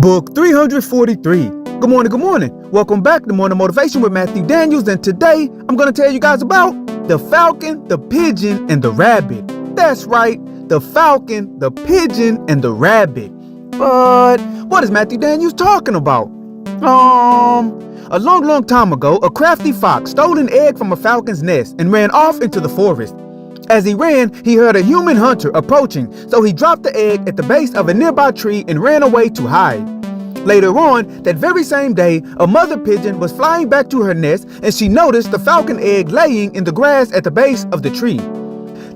Book 343. Good morning, good morning. Welcome back to Morning Motivation with Matthew Daniels, and today I'm going to tell you guys about the falcon, the pigeon, and the rabbit. That's right, the falcon, the pigeon, and the rabbit. But what is Matthew Daniels talking about? A long time ago, a crafty fox stole an egg from a falcon's nest and ran off into the forest. As he ran, he heard a human hunter approaching, so he dropped the egg at the base of a nearby tree and ran away to hide. Later on, that very same day, a mother pigeon was flying back to her nest and she noticed the falcon egg laying in the grass at the base of the tree.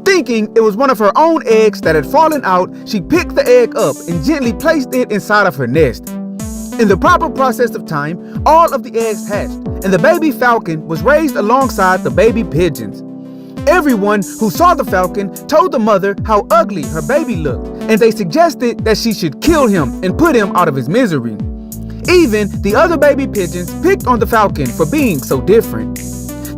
Thinking it was one of her own eggs that had fallen out, she picked the egg up and gently placed it inside of her nest. In the proper process of time, all of the eggs hatched, and the baby falcon was raised alongside the baby pigeons. Everyone who saw the falcon told the mother how ugly her baby looked, and they suggested that she should kill him and put him out of his misery. Even the other baby pigeons picked on the falcon for being so different.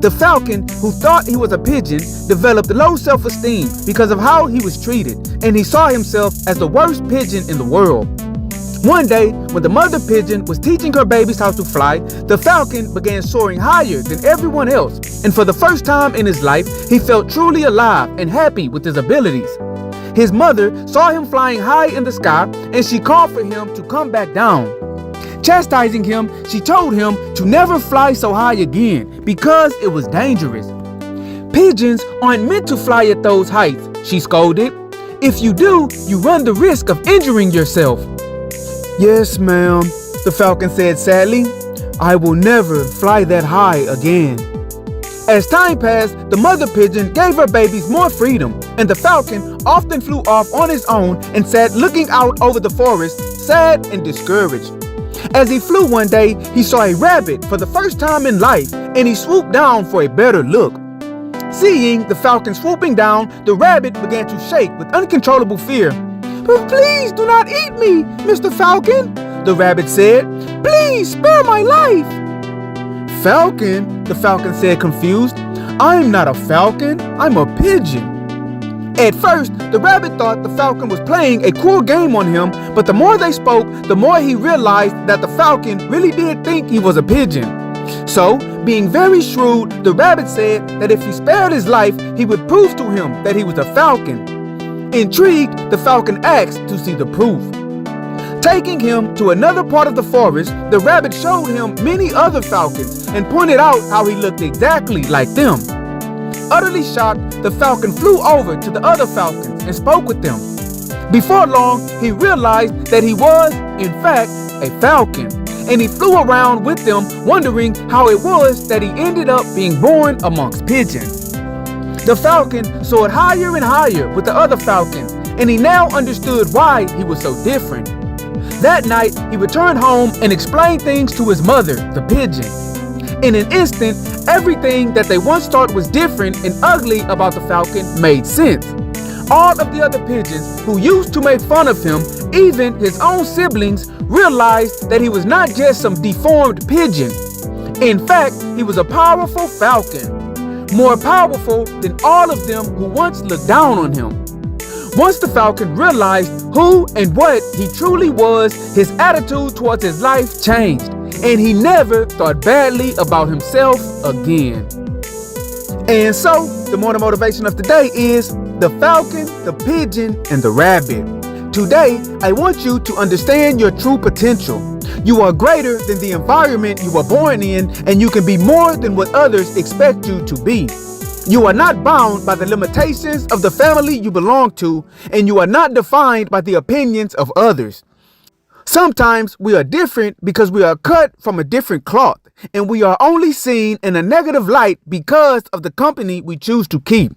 The falcon, who thought he was a pigeon, developed low self-esteem because of how he was treated, and he saw himself as the worst pigeon in the world. One day, when the mother pigeon was teaching her babies how to fly, the falcon began soaring higher than everyone else, and for the first time in his life, he felt truly alive and happy with his abilities. His mother saw him flying high in the sky, and she called for him to come back down. Chastising him, she told him to never fly so high again because it was dangerous. Pigeons aren't meant to fly at those heights, she scolded. If you do, you run the risk of injuring yourself. Yes, ma'am, the falcon said sadly. I will never fly that high again. As time passed, the mother pigeon gave her babies more freedom, and the falcon often flew off on his own and sat looking out over the forest, sad and discouraged. As he flew one day, he saw a rabbit for the first time in life, and he swooped down for a better look. Seeing the falcon swooping down, the rabbit began to shake with uncontrollable fear. Please do not eat me, Mr. Falcon, the rabbit said. Please spare my life. Falcon, the falcon said confused. I'm not a falcon, I'm a pigeon. At first, the rabbit thought the falcon was playing a cruel game on him, but the more they spoke, the more he realized that the falcon really did think he was a pigeon. So, being very shrewd, the rabbit said that if he spared his life, he would prove to him that he was a falcon. Intrigued, the falcon asked to see the proof. Taking him to another part of the forest, the rabbit showed him many other falcons and pointed out how he looked exactly like them. Utterly shocked, the falcon flew over to the other falcons and spoke with them. Before long, he realized that he was, in fact, a falcon, and he flew around with them, wondering how it was that he ended up being born amongst pigeons. The falcon soared higher and higher with the other falcons, and he now understood why he was so different. That night, he returned home and explained things to his mother, the pigeon. In an instant, everything that they once thought was different and ugly about the falcon made sense. All of the other pigeons who used to make fun of him, even his own siblings, realized that he was not just some deformed pigeon. In fact, he was a powerful falcon. More powerful than all of them who once looked down on him. Once the falcon realized who and what he truly was, his attitude towards his life changed, and he never thought badly about himself again. And so, the morning motivation of today is the falcon, the pigeon, and the rabbit. Today, I want you to understand your true potential. You are greater than the environment you were born in, and you can be more than what others expect you to be. You are not bound by the limitations of the family you belong to, and you are not defined by the opinions of others. Sometimes we are different because we are cut from a different cloth, and we are only seen in a negative light because of the company we choose to keep.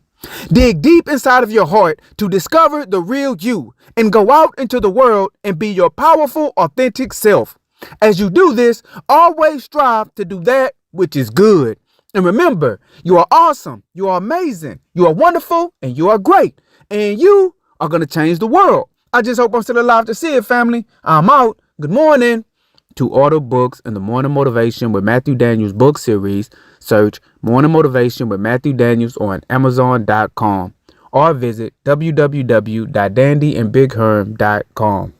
Dig deep inside of your heart to discover the real you and go out into the world and be your powerful, authentic self. As you do this, always strive to do that which is good. And remember, you are awesome, you are amazing, you are wonderful, and you are great. And you are going to change the world. I just hope I'm still alive to see it, family. I'm out. Good morning. To order books in the Morning Motivation with Matthew Daniels book series, search Morning Motivation with Matthew Daniels on Amazon.com or visit www.dandyandbigherm.com.